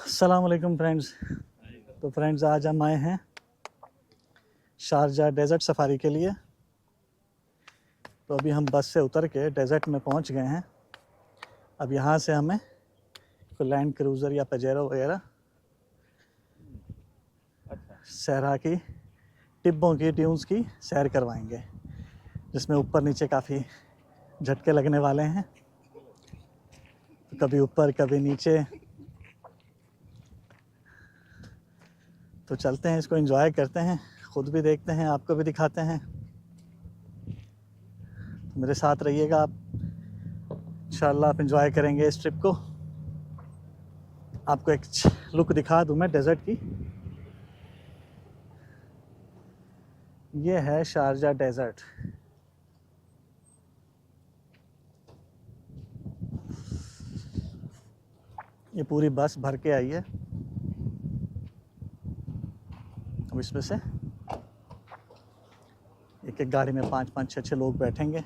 अस्सलाम वालेकुम फ्रेंड्स। तो फ्रेंड्स आज हम आए हैं शारजा डेज़र्ट सफारी के लिए। तो अभी हम बस से उतर के डेज़र्ट में पहुंच गए हैं। अब यहाँ से हमें कोई लैंड क्रूज़र या पजेरो वगैरह सहरा की टिब्बों की ट्यून्स की सैर करवाएंगे, जिसमें ऊपर नीचे काफ़ी झटके लगने वाले हैं। तो कभी ऊपर कभी नीचे। तो चलते हैं, इसको एंजॉय करते हैं, ख़ुद भी देखते हैं, आपको भी दिखाते हैं। तो मेरे साथ रहिएगा आप, इंशाल्लाह आप एंजॉय करेंगे इस ट्रिप को। आपको एक लुक दिखा दूं मैं डेज़र्ट की। ये है शारजा डेज़र्ट। ये पूरी बस भर के आई है। अब इसमें से एक एक गाड़ी में 5-5, 6-6 लोग बैठेंगे,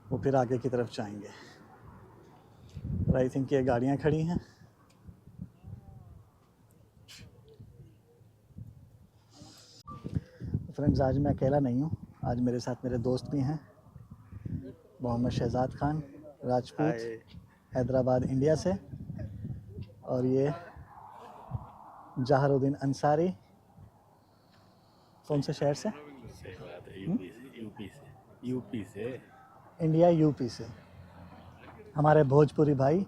वो फिर आगे की तरफ जाएंगे। और आई थिंक ये गाड़ियाँ खड़ी हैं। फ्रेंड्स आज मैं अकेला नहीं हूँ, आज मेरे साथ मेरे दोस्त भी हैं। मोहम्मद शहजाद खान राजपूत, हैदराबाद इंडिया से, और ये जहारुद्दीन अंसारी, कौन से शहर से? यूपी से इंडिया यूपी से। हमारे भोजपुरी भाई।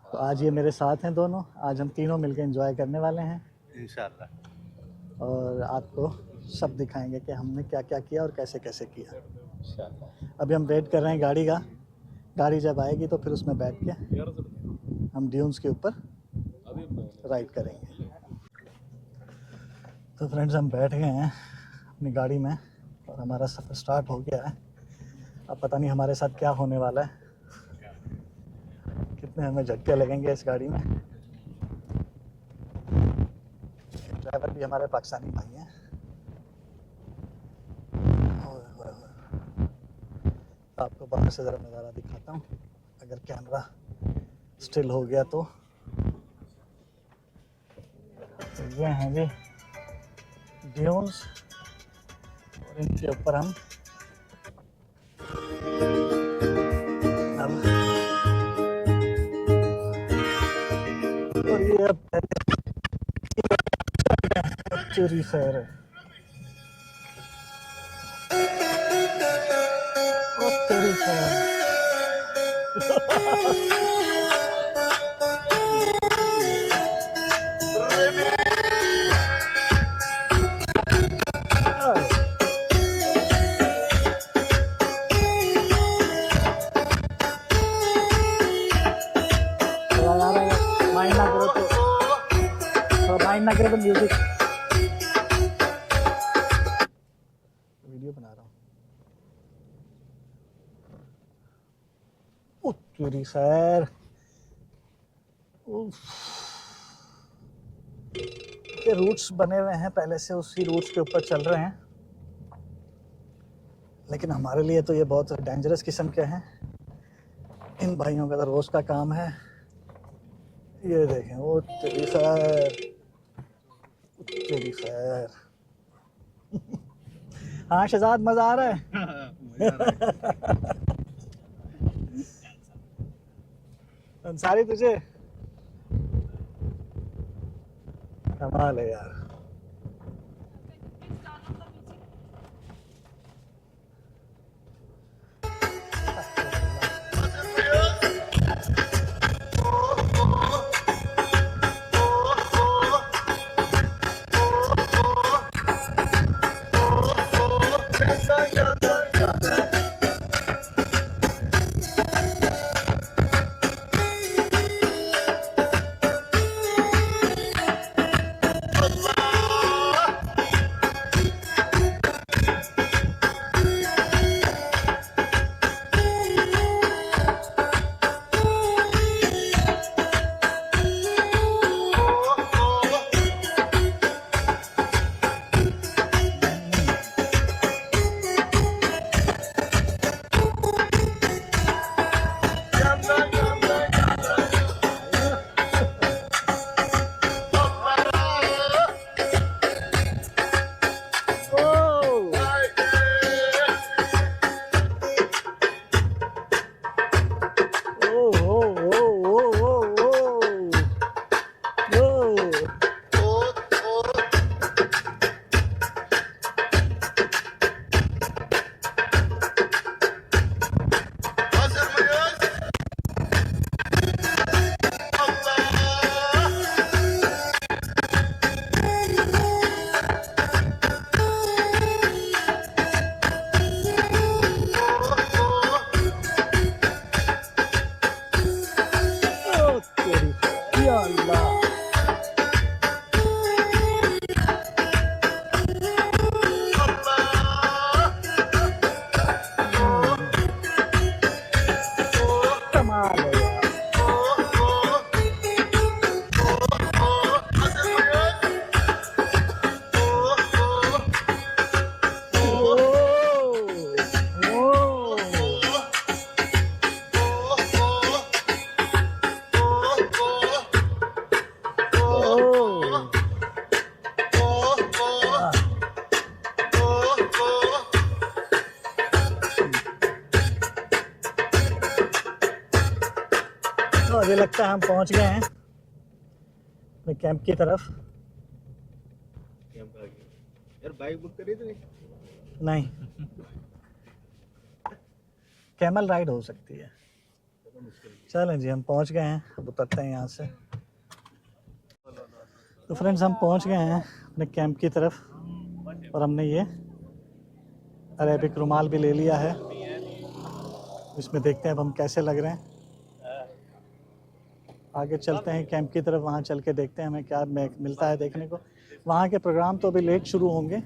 तो आज ये मेरे साथ हैं दोनों। आज हम तीनों मिलकर एंजॉय करने वाले हैं इंशाल्लाह। और आपको सब दिखाएंगे कि हमने क्या क्या किया और कैसे कैसे किया। इंशाल्लाह। अभी हम वेट कर रहे हैं गाड़ी का। गाड़ी जब आएगी तो फिर उसमें बैठ के हम ड्यून्स के ऊपर राइड करेंगे। तो फ्रेंड्स हम बैठ गए हैं अपनी गाड़ी में और हमारा सफ़र स्टार्ट हो गया है। अब पता नहीं हमारे साथ क्या होने वाला है, कितने हमें झटके लगेंगे इस गाड़ी में। ड्राइवर भी हमारे पाकिस्तानी भाई हैं। आपको बाहर से ज़रा नज़ारा दिखाता हूँ, अगर कैमरा स्टिल हो गया तो। ये हैं जी ड्यून्स और इनके ऊपर हम अब, और ये अब चोरी खैर है। तेरी खैर। माइंड ना करो तो, माइंड ना करो तो म्यूजिक वीडियो बना रहा हूँ। तेरी खैर। के रूट्स बने हुए हैं पहले से, उसी रूट्स के ऊपर चल रहे हैं, लेकिन हमारे लिए तो ये बहुत डेंजरस किस्म के हैं। इन भाइयों का तो रोज का काम है। ये देखें, वो तेरी खैर, तेरी खैर। हाँ शहजाद, मजा आ रहा है? अंसारी तुझे कमाल है यार। अल्लाह। कमाल है यार। तो अभी लगता है हम पहुंच गए हैं अपने कैंप की तरफ। यार बाइक बुक करी तो नहीं, कैमल राइड हो सकती है। चलें जी, हम पहुंच गए हैं, अब उतरते हैं यहाँ से। तो फ्रेंड्स, हम पहुंच गए हैं अपने कैंप की तरफ और हमने ये अरेबिक रुमाल भी ले लिया है। इसमें देखते हैं अब हम कैसे लग रहे हैं। आगे चलते हैं कैंप की तरफ, वहाँ चल के देखते हैं हमें क्या मिलता है देखने को। वहाँ के प्रोग्राम तो अभी लेट शुरू होंगे,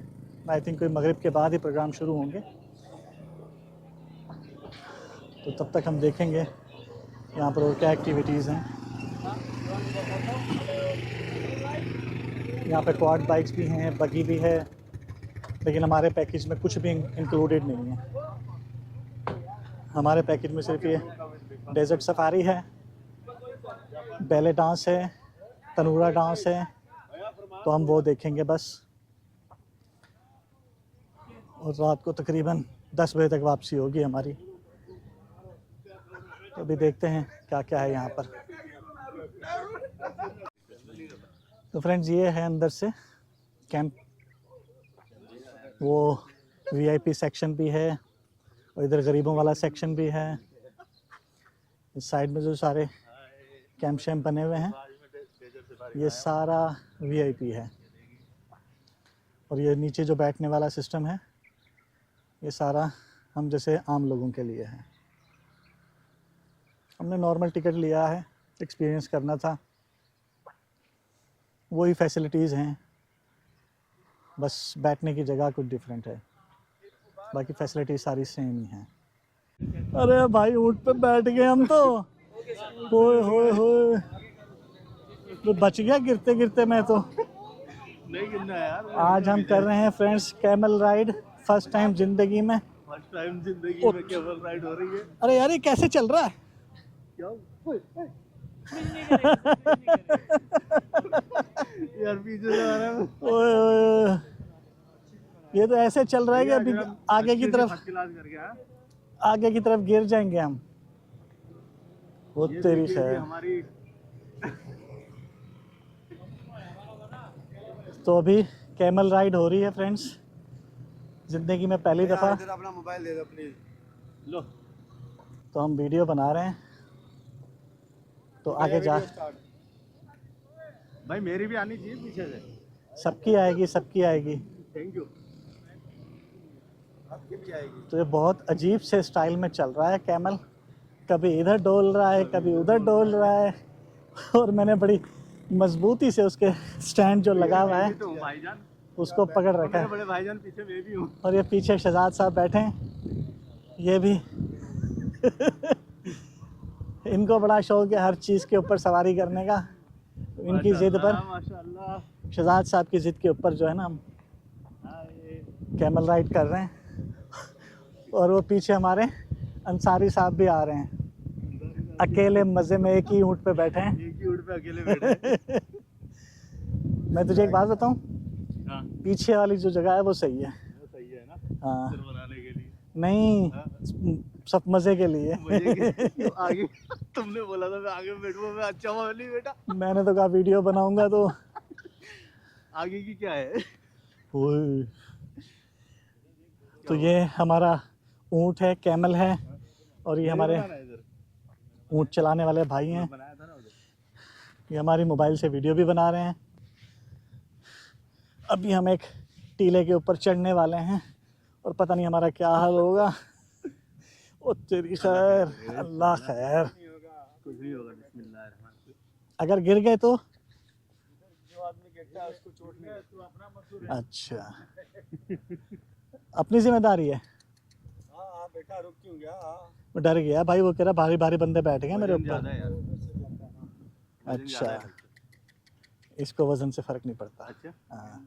आई थिंक कोई मगरिब के बाद ही प्रोग्राम शुरू होंगे। तो तब तक हम देखेंगे यहाँ पर और क्या एक्टिविटीज़ हैं। यहाँ पे क्वाड बाइक्स भी हैं, बगी भी है, लेकिन हमारे पैकेज में कुछ भी इंक्लूडेड नहीं है। हमारे पैकेज में सिर्फ ये डेजर्ट सफारी है, बैले डांस है, तनूरा डांस है, तो हम वो देखेंगे बस। और रात को तकरीबन 10 बजे तक वापसी होगी हमारी। तो अभी देखते हैं क्या क्या है यहाँ पर। तो फ्रेंड्स, ये है अंदर से कैंप। वो वीआईपी सेक्शन भी है और इधर गरीबों वाला सेक्शन भी है। इस साइड में जो सारे कैंप शैम्प बने हुए हैं, ये सारा वीआईपी है। और ये नीचे जो बैठने वाला सिस्टम है, ये सारा हम जैसे आम लोगों के लिए है। हमने नॉर्मल टिकट लिया है, एक्सपीरियंस करना था। वही फैसिलिटीज़ हैं, बस बैठने की जगह कुछ डिफरेंट है, बाकी फैसिलिटीज सारी सेम ही हैं। अरे भाई, ऊँट पे बैठ गए हम तो। होए होए होए, तो बच गया गिरते गिरते मैं तो। नहीं गिरना यार। आज हम कर रहे हैं friends camel ride, first time जिंदगी में। फर्स्ट टाइम जिंदगी में कैमल राइड हो रही है। अरे यार, ये कैसे चल रहा है? क्या यार पीछे से आ रहा है। ओए ओए, ये तो ऐसे चल रहा है कि अभी आगे की तरफ गिर जाएंगे हम। वो तेरी खैर। हमारी तो अभी कैमल राइड हो रही है फ्रेंड्स, जिंदगी में पहली दफ़ा। अपना मोबाइल दे दो प्लीज। लो, तो हम वीडियो बना रहे हैं, तो आगे जा। भाई मेरी भी आनी चाहिए पीछे से। सबकी आएगी, सबकी आएगी। Thank you. आपकी भी आएगी। तो ये बहुत अजीब से स्टाइल में चल रहा है कैमल, कभी इधर डोल रहा है, कभी उधर डोल रहा है। और मैंने बड़ी मजबूती से उसके स्टैंड जो लगा हुआ है तो भाईजान उसको पकड़ रखा है। बड़े भाईजान पीछे मैं भी हूँ। और ये पीछे शहजाद साहब बैठे हैं, ये भी इनको बड़ा शौक है हर चीज़ के ऊपर सवारी करने का। इनकी ज़िद पर, माशाल्लाह। शहजाद साहब की ज़िद के ऊपर जो है ना, हम कैमल राइड कर रहे हैं। और वो पीछे हमारे अंसारी साहब भी आ रहे हैं, अकेले मज़े में एक ही ऊँट पे बैठे हैं। एक ही ऊँट पे अकेले बैठे। मैं तुझे एक बात बताऊं, हाँ, पीछे वाली जो जगह है वो सही है। वो सही है ना, हाँ, फिर बनाने के लिए। नहीं, सब मज़े के लिए। तो आगे तुमने बोला था मैं आगे बैठूंगा, मैं अच्छा हुआ नहीं बेटा। मैंने तो कहा वीडियो बनाऊंगा तो। आगे की क्या है? ओए, तो ये हमारा ऊँट है, कैमल है, और ये हमारे ऊँट चलाने वाले भाई हैं। बनाया था ना उधर। ये हमारी मोबाइल से वीडियो भी बना रहे हैं। अभी हम एक टीले के ऊपर चढ़ने वाले हैं और पता नहीं हमारा क्या हाल होगा। ओ तेरी खैर, अल्लाह खैर। कुछ नहीं होगा। बिस्मिल्लाह रहमान रहीम। अगर गिर गए तो? जो आदमी गिरता है उसको चोट नहीं लगती। अच्छा, अपनी जिम्मेदारी है। हाँ हाँ बेटा रुक क्यों गया? हाँ वो डर गया भाई, वो कह रहा भारी भारी बंदे बैठ गए मेरे वजन ऊपर। ज्यादा है यार, वजन ज्यादा है अच्छा, बल्कि। इसको वजन से फर्क नहीं पड़ता। अच्छा, हाँ,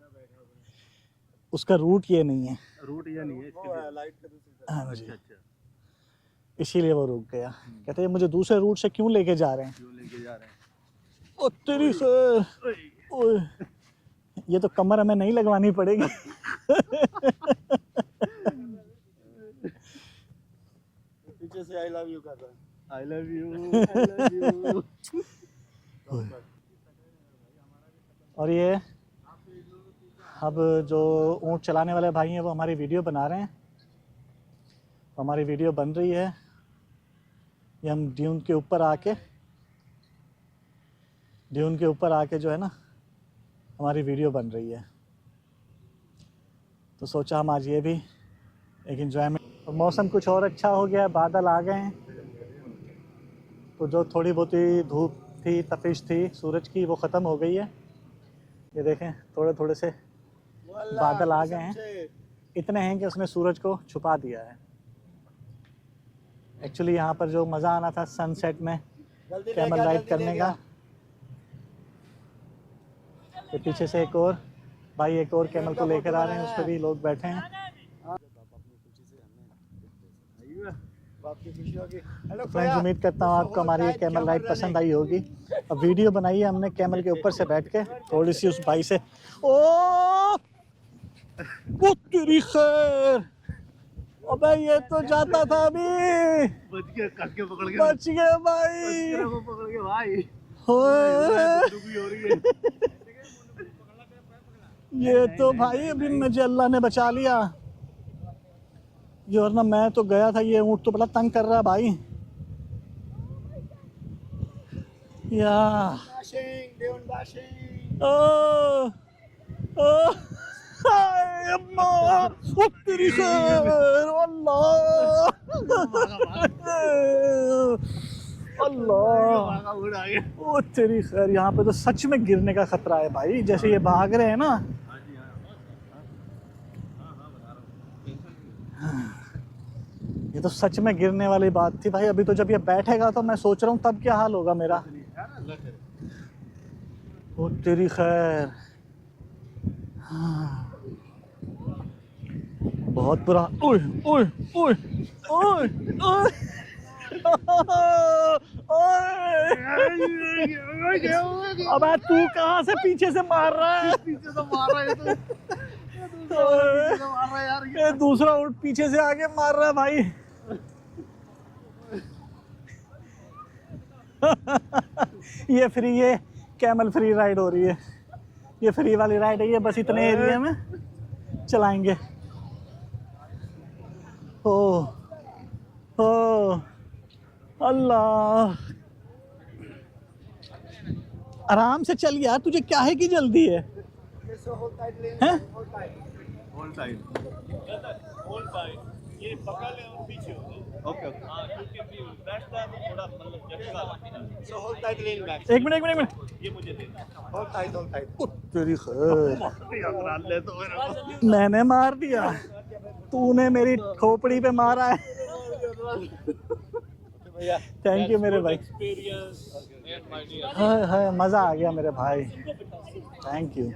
उसका रूट ये नहीं है। रूट या नहीं है इसके लाइट का दूसरी हाँ जी, अच्छा अच्छा, इसीलिए वो रुक गया। कहते हैं मुझे दूसरे रूट से क्यों लेके जा रहे हैं। क्यों लेके जा रहे हैं? ओ तेरी खैर, ओए, ये तो कमर हमें नहीं लगवानी पड़ेगी। पीछे से आई लव यू कर रहा है। I love you, I love you. और ये अब जो ऊँट चलाने वाले भाई हैं वो हमारी वीडियो बना रहे हैं। हमारी वीडियो बन रही है, ये हम ड्यून के ऊपर आके जो है ना हमारी वीडियो बन रही है। तो सोचा हम आज ये भी एक एंजॉयमेंट। और मौसम कुछ और अच्छा हो गया है, बादल आ गए हैं, तो जो थोड़ी बहुत ही धूप थी, तपिश थी सूरज की, वो ख़त्म हो गई है। ये देखें थोड़े थोड़े से बादल आ गए हैं, इतने हैं कि उसने सूरज को छुपा दिया है। एक्चुअली यहाँ पर जो मज़ा आना था सनसेट में कैमल राइड करने का, ये पीछे से एक और भाई एक और कैमल को लेकर आ रहे हैं, उस पर भी लोग बैठे हैं। फ्रेंड्स, उम्मीद करता हूँ आपको हमारी ये कैमल राइड पसंद आई होगी। अब वीडियो बनाई है हमने कैमल के ऊपर से बैठ के, थोड़ी सी उस भाई से। ओ तेरी खैर, अबे ये तो जाता था अभी। बच गया, कस के पकड़ के बच गए भाई। पकड़ के भाई। होए, डूबी हो रही है। ये तो भाई अभी मुझे अल्लाह ने बचा लिया। ये वरना मैं तो गया था, ये ऊँट तो बड़ा तंग कर रहा है भाई। या ओ ओ हाय अम्मा, ओ तेरी खैर, अल्लाह अल्लाह, ओ तेरी खैर। यहाँ पे तो सच में गिरने का खतरा है भाई, जैसे ये भाग रहे हैं ना। ये तो सच में गिरने वाली बात थी भाई। अभी तो जब ये बैठेगा तो मैं सोच रहा हूँ तब क्या हाल होगा मेरा। ओ तेरी खैर, हाँ। बहुत बुरा। ओए ओए ओए ओए ओए अबे तू कहाँ से पीछे से मार रहा है? पीछे तो मार रहा है तो मार रहा है यार। ये दूसरा ऊँट पीछे से आगे मार रहा है भाई। ये कैमल फ्री राइड हो रही है, ये फ्री वाली राइड है, ये बस इतने एरिया में चलाएंगे। ओ अल्लाह, आराम से चल यार, तुझे क्या है कि जल्दी है? हैं? ये पकड़ ले और पीछे हो जाओ। Okay okay. हां क्योंकि बैठता है तो थोड़ा मतलब झटका। सो होल्ड टाइट लेन बैक। एक मिनट ये मुझे देना। Hold tight. ओ तेरी खैर, मार ले तो मेरे। मैंने मार दिया, तूने मेरी खोपड़ी पे मारा है। थैंक यू मेरे भाई। हाय हाय, मज़ा आ गया मेरे भाई, थैंक यू।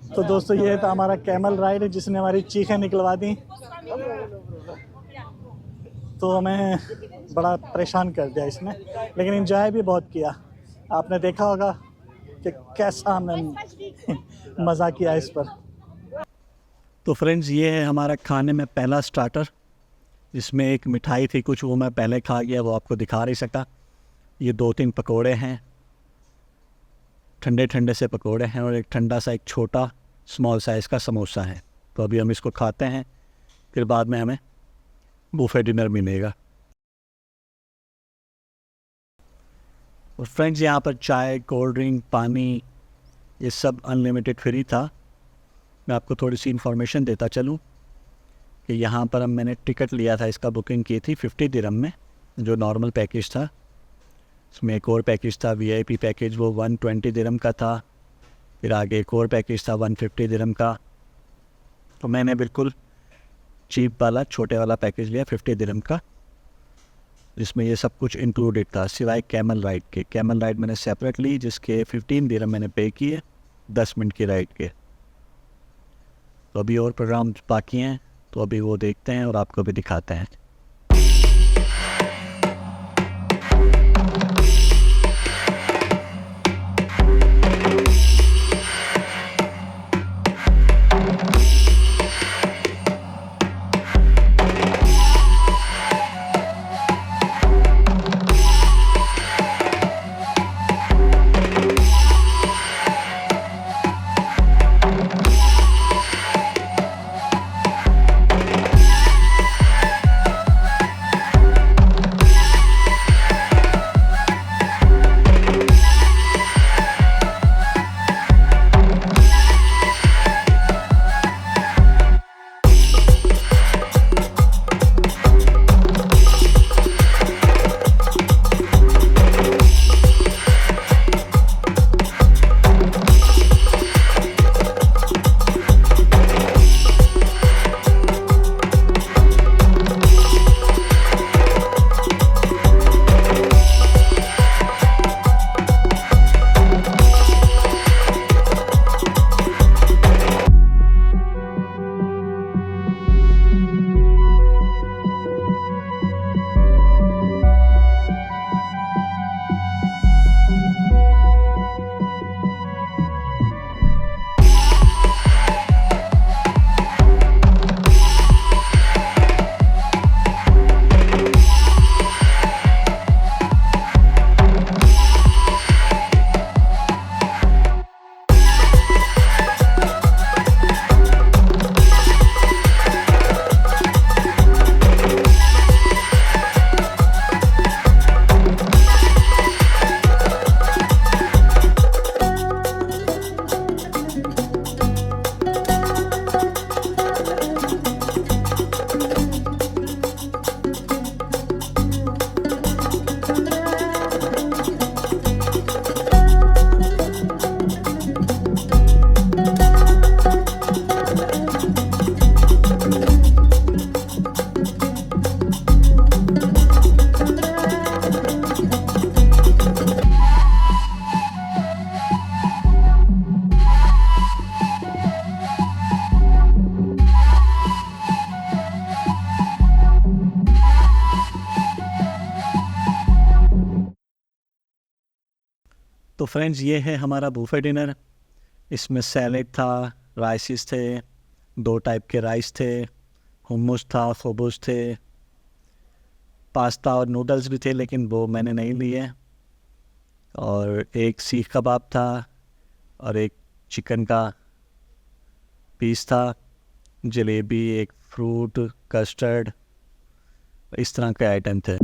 तो दोस्तों ये था हमारा कैमल राइड जिसने हमारी चीखें निकलवा दी, तो हमें बड़ा परेशान कर दिया इसने, लेकिन एंजॉय भी बहुत किया। आपने देखा होगा कि कैसा हमने मज़ा किया इस पर। तो फ्रेंड्स, ये है हमारा खाने में पहला स्टार्टर, जिसमें एक मिठाई थी कुछ, वो मैं पहले खा गया, वो आपको दिखा नहीं सकता। ये 2-3 पकोड़े हैं, ठंडे ठंडे से पकोड़े हैं, और एक ठंडा सा एक छोटा स्मॉल साइज़ का समोसा है। तो अभी हम इसको खाते हैं, फिर बाद में हमें बुफे डिनर मिलेगा। और फ्रेंड्स, यहाँ पर चाय, कोल्ड ड्रिंक, पानी, ये सब अनलिमिटेड फ्री था। मैं आपको थोड़ी सी इन्फॉर्मेशन देता चलूँ कि यहाँ पर मैंने टिकट लिया था, इसका बुकिंग की थी 50 दिरहम में, जो नॉर्मल पैकेज था, उसमें एक और पैकेज था VIP पैकेज, वो 120 दिरहम का था। फिर आगे एक और पैकेज था 150 दिरहम का। तो मैंने बिल्कुल चीप वाला छोटे वाला पैकेज लिया 50 दिरहम का, जिसमें ये सब कुछ इंक्लूडेड था सिवाय कैमल राइड के। कैमल राइड मैंने सेपरेट ली, जिसके 15 दिरहम मैंने पे किए 10 मिनट की राइड के। तो अभी और प्रोग्राम बाकी हैं, तो अभी वो देखते हैं और आपको भी दिखाते हैं। तो फ्रेंड्स, ये है हमारा बूफे डिनर। इसमें सैलेड था, राइसेस थे, 2 टाइप के राइस थे, हुम्मस था, खुबुस थे, पास्ता और नूडल्स भी थे, लेकिन वो मैंने नहीं लिए। और एक सीख कबाब था और एक चिकन का पीस था, जलेबी, एक फ्रूट, कस्टर्ड, इस तरह के आइटम थे।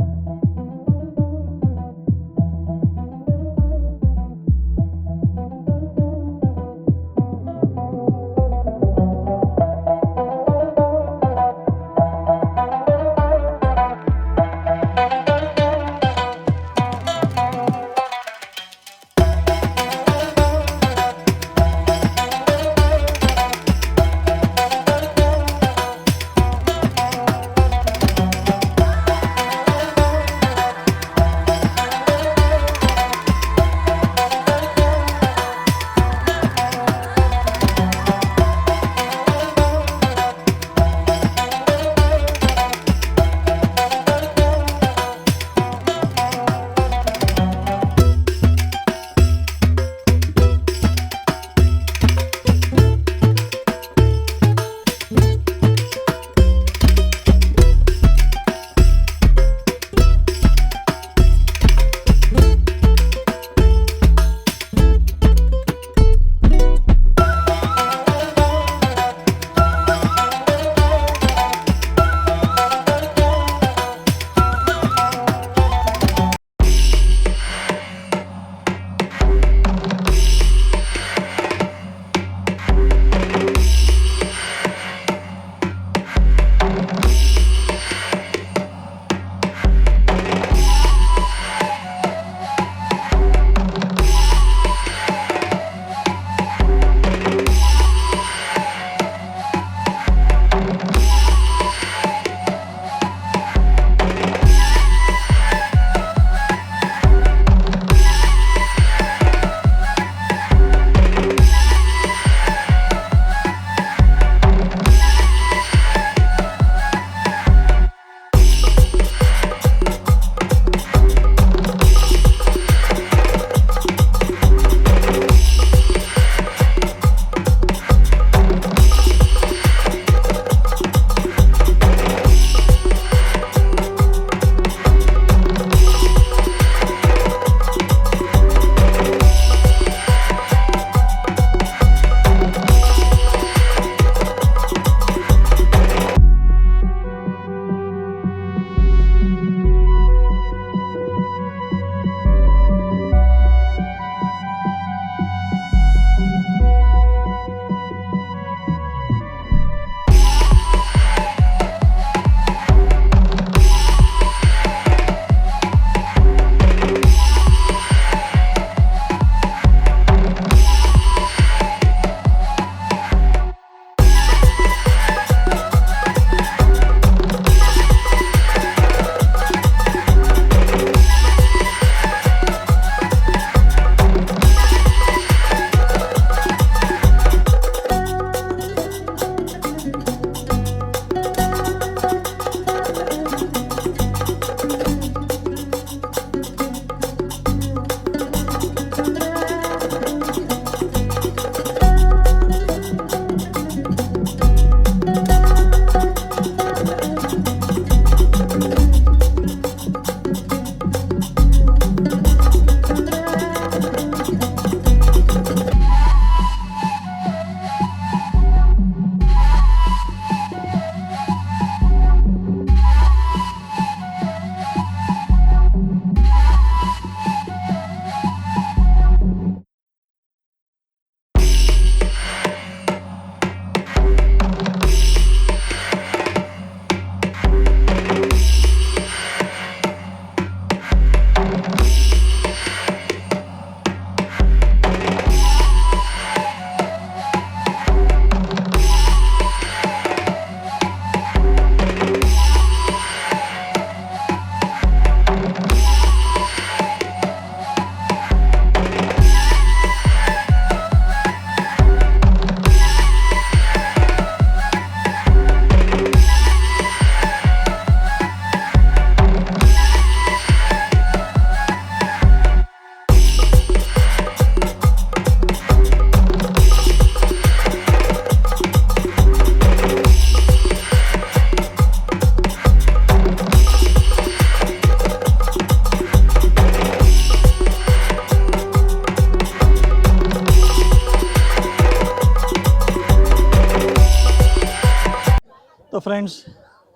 फ्रेंड्स,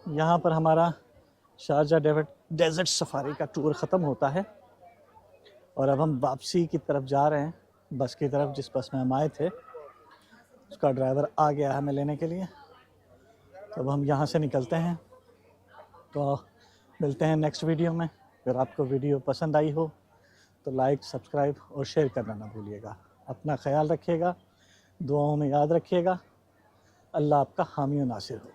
यहाँ पर हमारा शारजा डेजर्ट सफारी का टूर ख़त्म होता है और अब हम वापसी की तरफ जा रहे हैं, बस की तरफ जिस बस में हम आए थे। उसका ड्राइवर आ गया है हमें लेने के लिए, तो अब हम यहाँ से निकलते हैं। तो मिलते हैं नेक्स्ट वीडियो में। अगर आपको वीडियो पसंद आई हो तो लाइक, सब्सक्राइब और शेयर करना ना भूलिएगा। अपना ख्याल रखिएगा, दुआओं में याद रखिएगा। अल्लाह आपका हामी और नासिर हो।